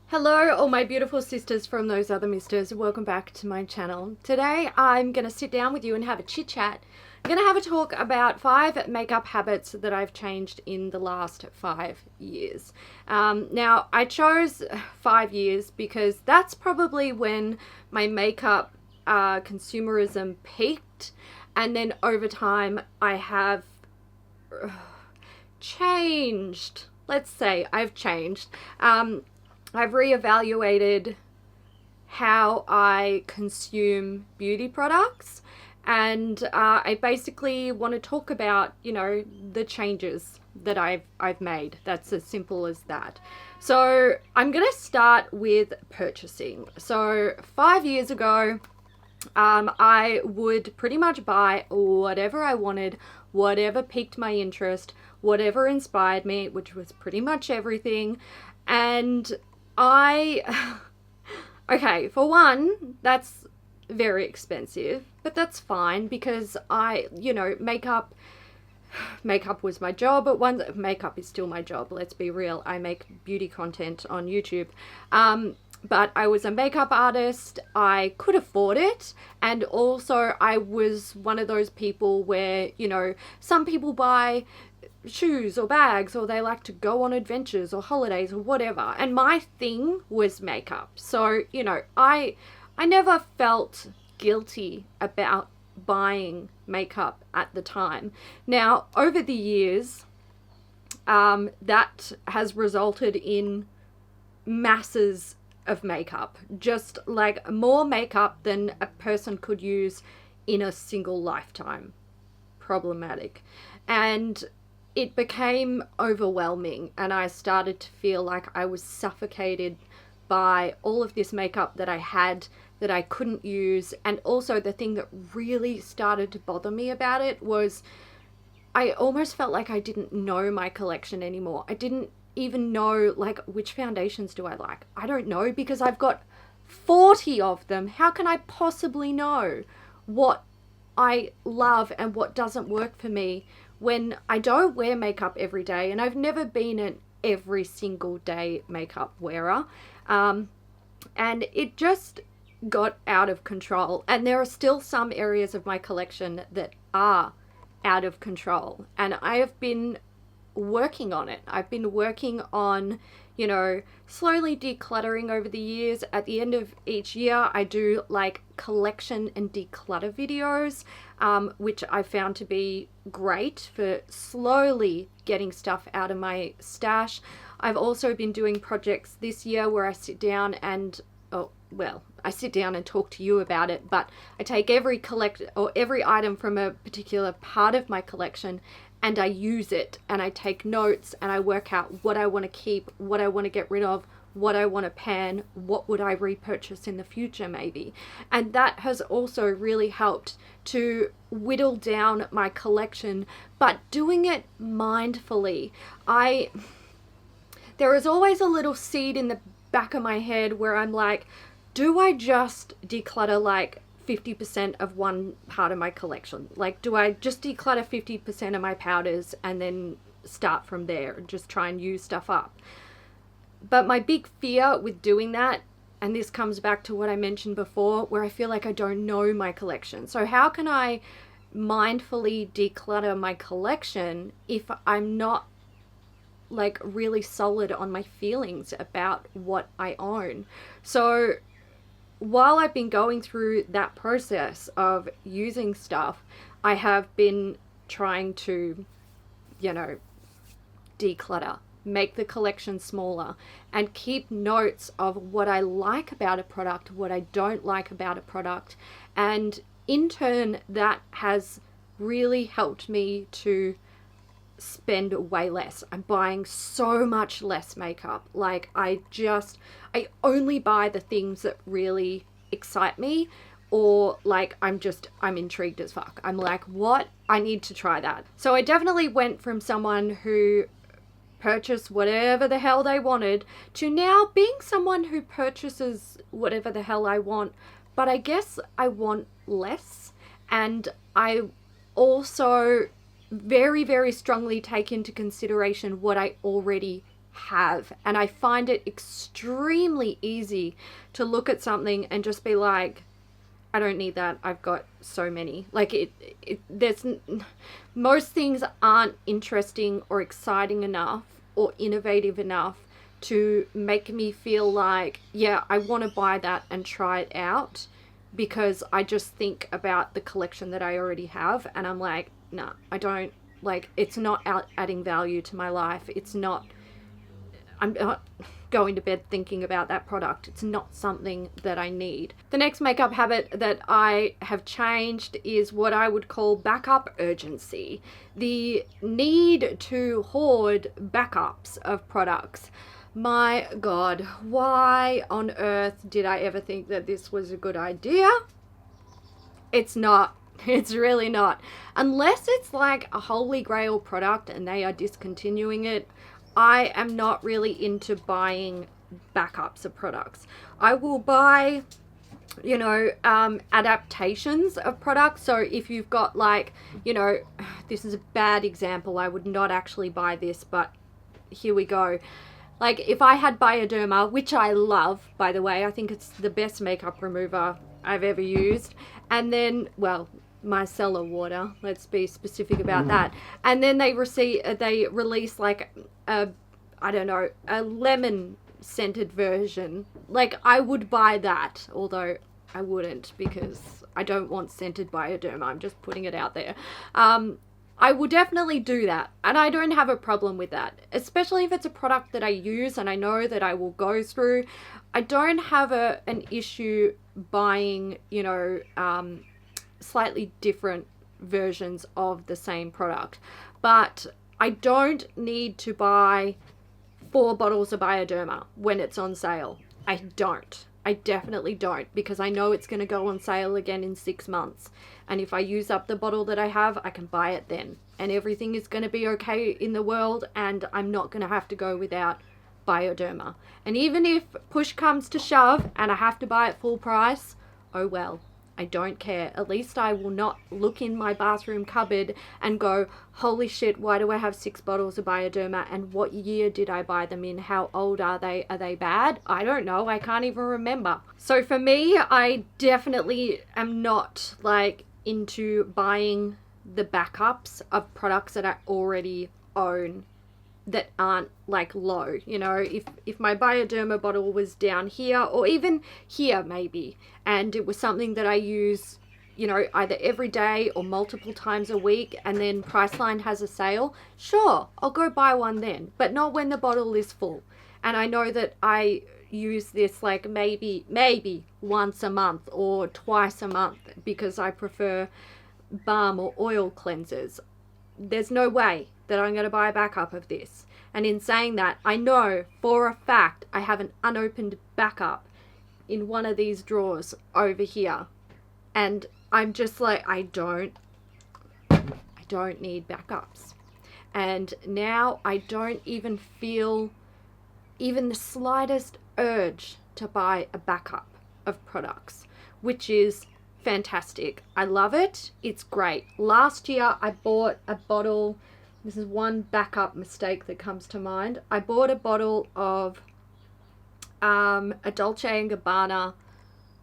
Hello all my beautiful sisters from those other misters, welcome back to my channel. Today I'm going to sit down with you and have a chit chat. I'm going to have a talk about 5 makeup habits that I've changed in the last 5 years. Now I chose 5 years because that's probably when my makeup consumerism peaked, and then over time I have changed. Let's say I've changed. I've reevaluated how I consume beauty products, and I basically want to talk about, the changes that I've made. That's as simple as that. So I'm going to start with purchasing. So 5 years ago, I would pretty much buy whatever I wanted, whatever piqued my interest, whatever inspired me, which was pretty much everything. And okay, for one, that's very expensive, but that's fine because makeup was my job at one. Makeup is still my job, let's be real. I make beauty content on YouTube. But I was a makeup artist, I could afford it, and also I was one of those people where, some people buy shoes or bags, or they like to go on adventures or holidays or whatever, and my thing was makeup. So I never felt guilty about buying makeup at the time. Now over the years, that has resulted in masses of makeup, just like more makeup than a person could use in a single lifetime. Problematic. And it became overwhelming, and I started to feel like I was suffocated by all of this makeup that I had that I couldn't use. And also the thing that really started to bother me about it was I almost felt like I didn't know my collection anymore. I didn't even know, like, which foundations do I like? I don't know, because I've got 40 of them. How can I possibly know what I love and what doesn't work for me when I don't wear makeup every day, and I've never been an every single day makeup wearer? And it just got out of control, and there are still some areas of my collection that are out of control, and I have been working on it. I've been working on, slowly decluttering over the years. At the end of each year, I do like collection and declutter videos, which I found to be great for slowly getting stuff out of my stash. I've also been doing projects this year where I sit down and, I sit down and talk to you about it, but I take every item from a particular part of my collection and I use it, and I take notes, and I work out what I want to keep, what I want to get rid of, what I want to pan, what would I repurchase in the future maybe. And that has also really helped to whittle down my collection, but doing it mindfully. There is always a little seed in the back of my head where I'm like, do I just declutter like 50% of one part of my collection? Like, do I just declutter 50% of my powders and then start from there and just try and use stuff up? But my big fear with doing that, and this comes back to what I mentioned before, where I feel like I don't know my collection. So how can I mindfully declutter my collection if I'm not like really solid on my feelings about what I own? So while I've been going through that process of using stuff, I have been trying to, declutter, make the collection smaller, and keep notes of what I like about a product, what I don't like about a product. And in turn, that has really helped me to spend way less. I'm buying so much less makeup. Like, I only buy the things that really excite me, or like I'm intrigued as fuck. I'm like, what? I need to try that. So I definitely went from someone who purchased whatever the hell they wanted to now being someone who purchases whatever the hell I want, but I guess I want less. And I also very, very strongly take into consideration what I already have. And I find it extremely easy to look at something and just be like, I don't need that. I've got so many. Like most things aren't interesting or exciting enough or innovative enough to make me feel like, yeah, I want to buy that and try it out, because I just think about the collection that I already have and I'm like, nah, I don't, like, it's not adding value to my life. I'm not going to bed thinking about that product. It's not something that I need. The next makeup habit that I have changed is what I would call backup urgency. The need to hoard backups of products. My God, why on earth did I ever think that this was a good idea? It's not. It's really not. Unless it's like a holy grail product and they are discontinuing it, I am not really into buying backups of products. I will buy, you know, adaptations of products. So if you've got like, you know, this is a bad example. I would not actually buy this, but here we go. Like if I had Bioderma, which I love, by the way, I think it's the best makeup remover I've ever used. And then, well, micellar water, let's be specific about that. And then they release like a, I don't know, a lemon scented version. Like I would buy that, although I wouldn't, because I don't want scented Bioderma. I'm just putting it out there. I will definitely do that, and I don't have a problem with that, especially if it's a product that I use and I know that I will go through. I don't have an issue buying, you know, slightly different versions of the same product, but I don't need to buy 4 bottles of Bioderma when it's on sale. I definitely don't, because I know it's going to go on sale again in 6 months. And if I use up the bottle that I have, I can buy it then. And everything is going to be okay in the world, and I'm not going to have to go without Bioderma. And even if push comes to shove and I have to buy it full price, oh well. I don't care. At least I will not look in my bathroom cupboard and go, holy shit, why do I have 6 bottles of Bioderma, and what year did I buy them in? How old are they? Are they bad? I don't know. I can't even remember. So for me, I definitely am not like into buying the backups of products that I already own that aren't like low. You know, if my Bioderma bottle was down here, or even here maybe, and it was something that I use, you know, either every day or multiple times a week, and then Priceline has a sale, sure, I'll go buy one then, but not when the bottle is full. And I know that I use this like maybe once a month or twice a month because I prefer balm or oil cleansers. There's no way that I'm going to buy a backup of this. And in saying that, I know for a fact I have an unopened backup in one of these drawers over here. And I'm just like, I don't need backups. And now I don't even feel even the slightest urge to buy a backup of products, which is fantastic. I love it. It's great. Last year I bought a bottle. This is one backup mistake that comes to mind. I bought a bottle of a Dolce & Gabbana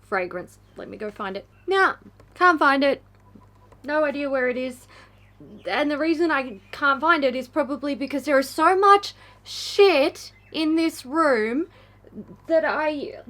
fragrance. Let me go find it. Nah, can't find it. No idea where it is. And the reason I can't find it is probably because there is so much shit in this room that I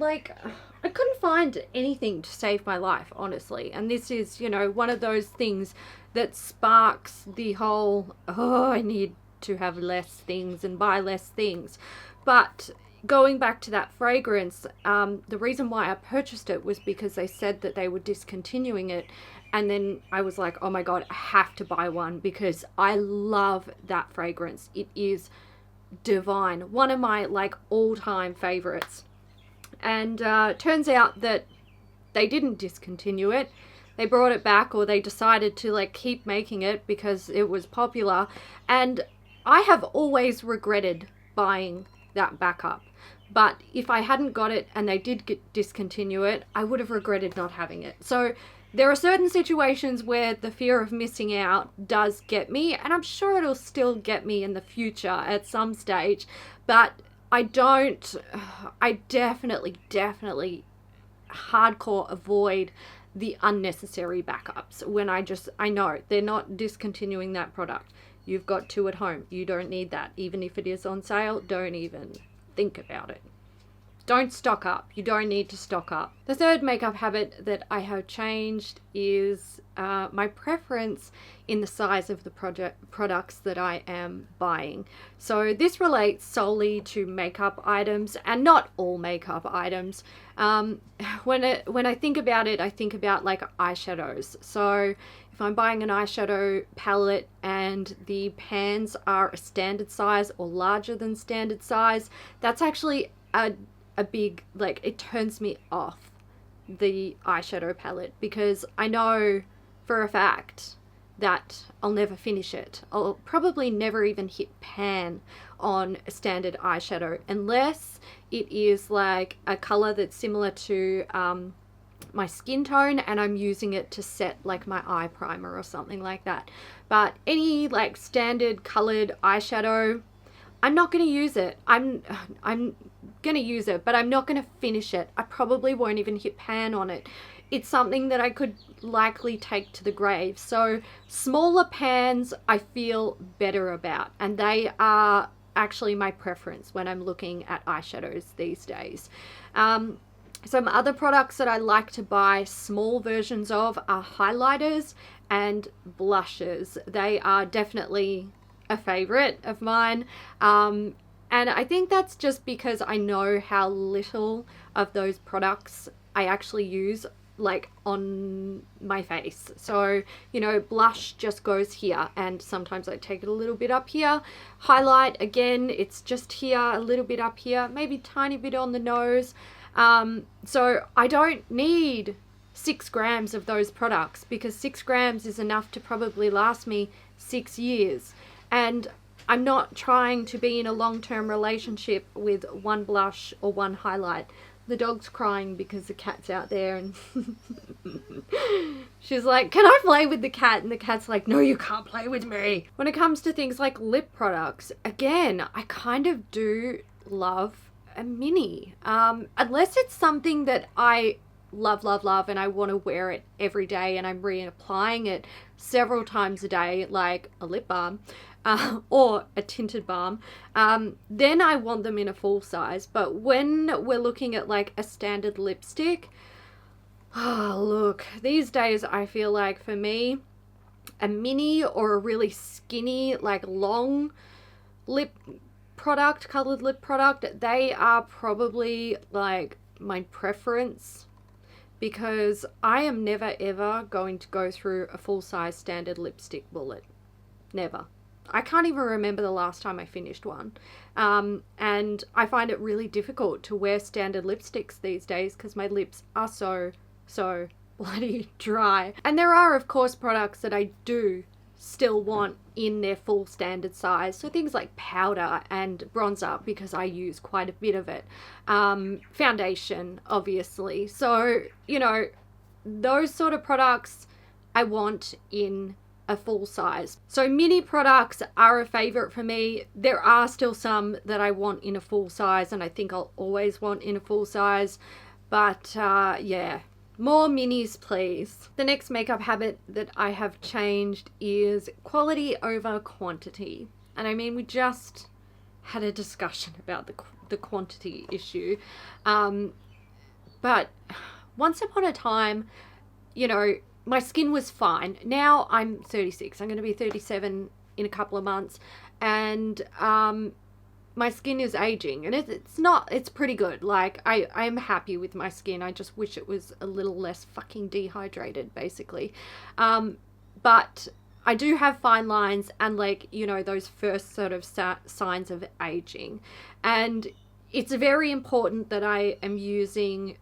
couldn't find anything to save my life, honestly. And this is, you know, one of those things that sparks the whole, oh, I need to have less things and buy less things. But going back to that fragrance, the reason why I purchased it was because they said that they were discontinuing it. And then I was like, oh my God, I have to buy one because I love that fragrance. It is divine. One of my like all-time favorites. And turns out that they didn't discontinue it. They brought it back, or they decided to like keep making it because it was popular. And I have always regretted buying that backup. But if I hadn't got it and they did discontinue it, I would have regretted not having it. So There are certain situations where the fear of missing out does get me, and I'm sure it'll still get me in the future at some stage, but I definitely hardcore avoid the unnecessary backups when I know they're not discontinuing that product. You've got two at home. You don't need that. Even if it is on sale, don't even think about it. Don't stock up. You don't need to stock up. The third makeup habit that I have changed is my preference in the size of the products that I am buying. So this relates solely to makeup items, and not all makeup items. When I think about it, I think about like eyeshadows. So if I'm buying an eyeshadow palette and the pans are a standard size or larger than standard size, that's actually a big, like, it turns me off the eyeshadow palette, because I know for a fact that I'll never finish it. I'll probably never even hit pan on a standard eyeshadow unless it is like a color that's similar to my skin tone and I'm using it to set like my eye primer or something like that. But any like standard colored eyeshadow, I'm not going to use it. I'm going to use it, but I'm not going to finish it. I probably won't even hit pan on it. It's something that I could likely take to the grave. So smaller pans I feel better about, and they are actually my preference when I'm looking at eyeshadows these days. Some other products that I like to buy small versions of are highlighters and blushes. They are definitely a favorite of mine, and I think that's just because I know how little of those products I actually use like on my face. So, you know, blush just goes here, and sometimes I take it a little bit up here. Highlight, again, it's just here, a little bit up here, maybe tiny bit on the nose. So I don't need 6 grams of those products, because 6 grams is enough to probably last me 6 years. And I'm not trying to be in a long-term relationship with one blush or one highlight. The dog's crying because the cat's out there, and she's like, can I play with the cat? And the cat's like, no, you can't play with me. When it comes to things like lip products, again, I kind of do love a mini. Unless it's something that I love and I want to wear it every day and I'm reapplying it several times a day, like a lip balm or a tinted balm, then I want them in a full size. But when we're looking at like a standard lipstick, look, these days I feel like for me, a mini or a really skinny, like long lip product, colored lip product, they are probably like my preference, because I am never ever going to go through a full size standard lipstick bullet. Never. I can't even remember the last time I finished one. And I find it really difficult to wear standard lipsticks these days because my lips are so bloody dry. And there are, of course, products that I do still want in their full standard size. So things like powder and bronzer, because I use quite a bit of it. Foundation, obviously. So, you know, those sort of products I want in a full size. So mini products are a favorite for me. There are still some that I want in a full size, and I think I'll always want in a full size. But yeah, more minis, please. The next makeup habit that I have changed is quality over quantity. And I mean, we just had a discussion about the quantity issue. But once upon a time, you know, my skin was fine. Now I'm 36. I'm going to be 37 in a couple of months. And my skin is aging, and it's pretty good. Like, I'm happy with my skin. I just wish it was a little less fucking dehydrated, basically. But I do have fine lines and, like, you know, those first sort of signs of aging. And it's very important that I am using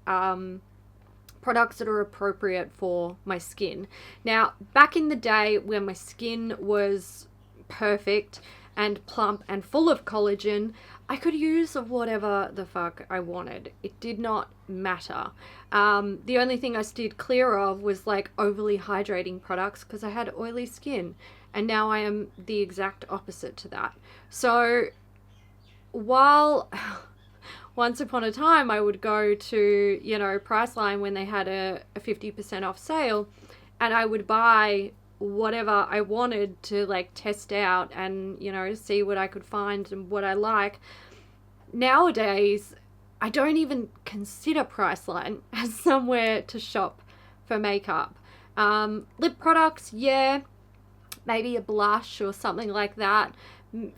products that are appropriate for my skin. Now, back in the day when my skin was perfect, and plump and full of collagen, I could use whatever the fuck I wanted. It did not matter. The only thing I steered clear of was like overly hydrating products because I had oily skin, and now I am the exact opposite to that. So while once upon a time I would go to, you know, Priceline when they had a 50% off sale, and I would buy whatever I wanted to like test out and, you know, see what I could find and what I like. Nowadays, I don't even consider Priceline as somewhere to shop for makeup. Lip products, yeah, maybe a blush or something like that.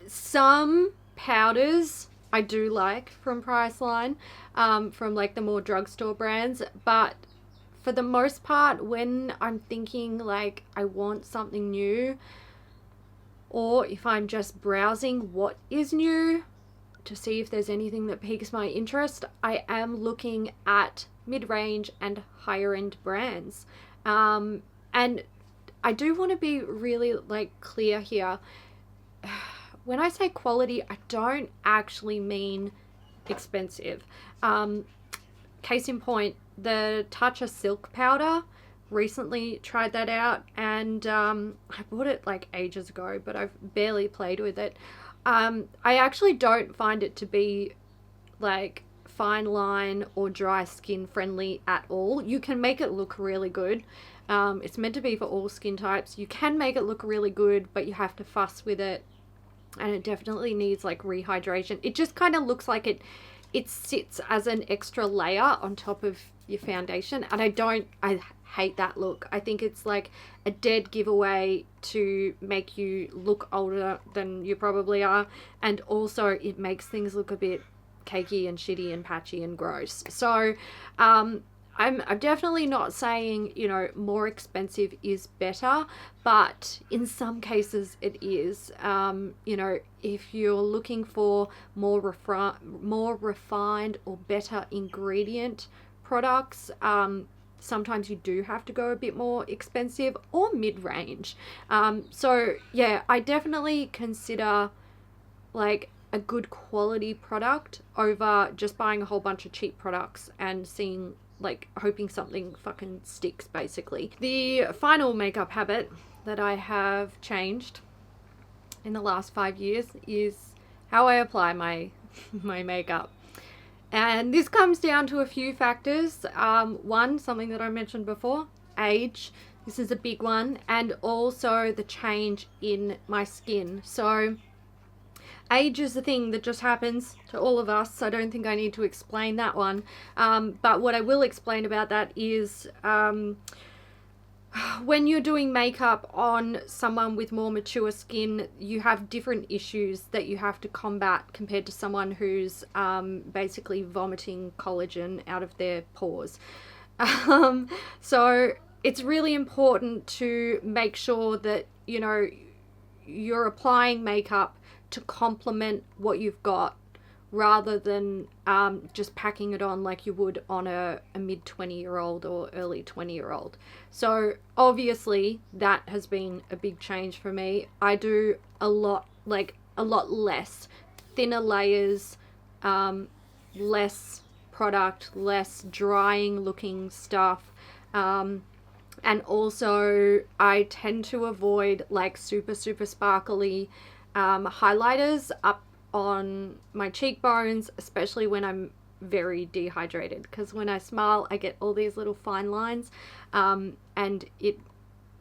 Some powders I do like from Priceline, from like the more drugstore brands, but for the most part, when I'm thinking like I want something new, or if I'm just browsing what is new to see if there's anything that piques my interest, I am looking at mid-range and higher end brands. And I do want to be really like clear here. When I say quality, I don't actually mean expensive. Case in point, the Tatcha Silk Powder, recently tried that out, and I bought it like ages ago, but I've barely played with it. I actually don't find it to be like fine line or dry skin friendly at all. You can make it look really good. It's meant to be for all skin types. You can make it look really good, but you have to fuss with it, and it definitely needs like rehydration. It just kind of looks like it sits as an extra layer on top of your foundation, and I hate that look. I think it's like a dead giveaway to make you look older than you probably are, and also it makes things look a bit cakey and shitty and patchy and gross. So I'm definitely not saying, you know, more expensive is better, but in some cases it is. You know, if you're looking for more refined or better ingredient products, sometimes you do have to go a bit more expensive or mid-range. So yeah, I definitely consider like a good quality product over just buying a whole bunch of cheap products and seeing, like, hoping something fucking sticks, basically. The final makeup habit that I have changed in the last 5 years is how I apply my makeup. And this comes down to a few factors. One, something that I mentioned before, age. This is a big one. And also the change in my skin. So age is the thing that just happens to all of us. I don't think I need to explain that one. But what I will explain about that is when you're doing makeup on someone with more mature skin, you have different issues that you have to combat compared to someone who's basically vomiting collagen out of their pores. So it's really important to make sure that, you know, you're applying makeup to complement what you've got, rather than just packing it on like you would on a mid 20-year-old or early 20-year-old. So obviously that has been a big change for me. I do a lot less, thinner layers, less product, less drying looking stuff, and also I tend to avoid like super sparkly highlighters up on my cheekbones, especially when I'm very dehydrated, because when I smile I get all these little fine lines, and it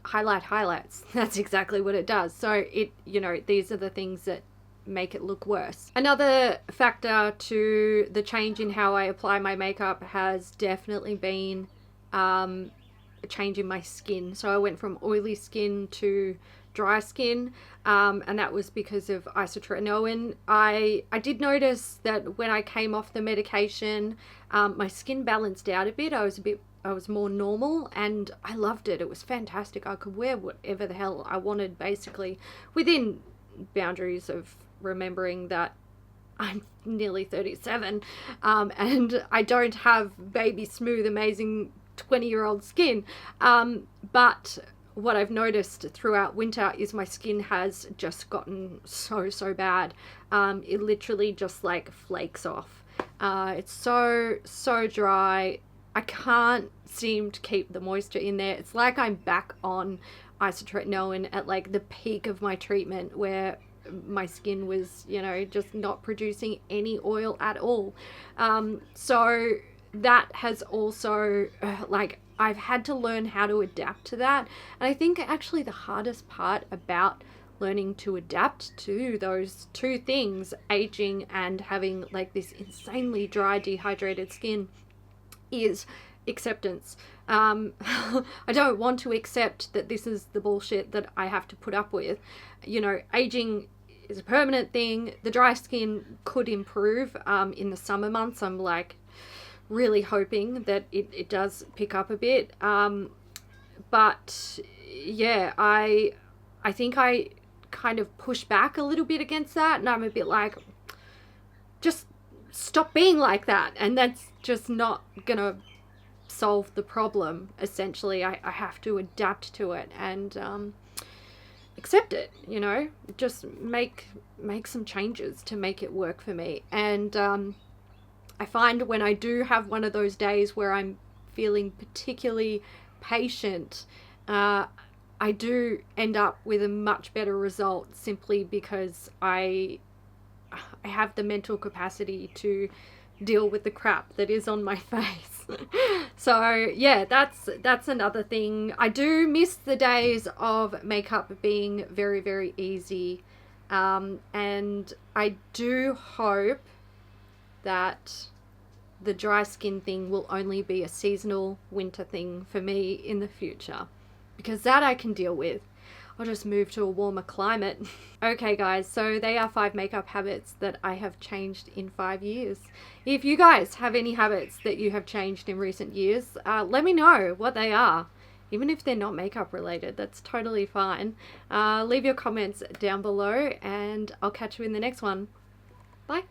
highlights. That's exactly what it does. So it, you know, these are the things that make it look worse. Another factor to the change in how I apply my makeup has definitely been a change in my skin. So I went from oily skin to dry skin, and that was because of isotretinoin. I did notice that when I came off the medication, my skin balanced out a bit. I was more normal, and I loved it. It was fantastic. I could wear whatever the hell I wanted, basically, within boundaries of remembering that I'm nearly 37, and I don't have baby smooth, amazing 20-year-old skin. But what I've noticed throughout winter is my skin has just gotten so bad. It literally just like flakes off. It's so dry. I can't seem to keep the moisture in there. It's like I'm back on isotretinoin at like the peak of my treatment, where my skin was, you know, just not producing any oil at all. So that has also like, I've had to learn how to adapt to that. And I think actually the hardest part about learning to adapt to those two things, aging and having like this insanely dry, dehydrated skin, is acceptance. I don't want to accept that this is the bullshit that I have to put up with. You know, aging is a permanent thing. The dry skin could improve in the summer months. I'm like really hoping that it does pick up a bit. But yeah, I think I kind of push back a little bit against that, and I'm a bit like, just stop being like that. And that's just not gonna solve the problem. Essentially, I have to adapt to it and accept it, you know, just make some changes to make it work for me. And I find when I do have one of those days where I'm feeling particularly patient, I do end up with a much better result, simply because I have the mental capacity to deal with the crap that is on my face. So yeah, that's another thing. I do miss the days of makeup being very easy, and I do hope that the dry skin thing will only be a seasonal winter thing for me in the future, because that I can deal with. I'll just move to a warmer climate. Okay guys, so they are 5 makeup habits that I have changed in 5 years. If you guys have any habits that you have changed in recent years, let me know what they are. Even if they're not makeup related, that's totally fine. Leave your comments down below and I'll catch you in the next one. Bye.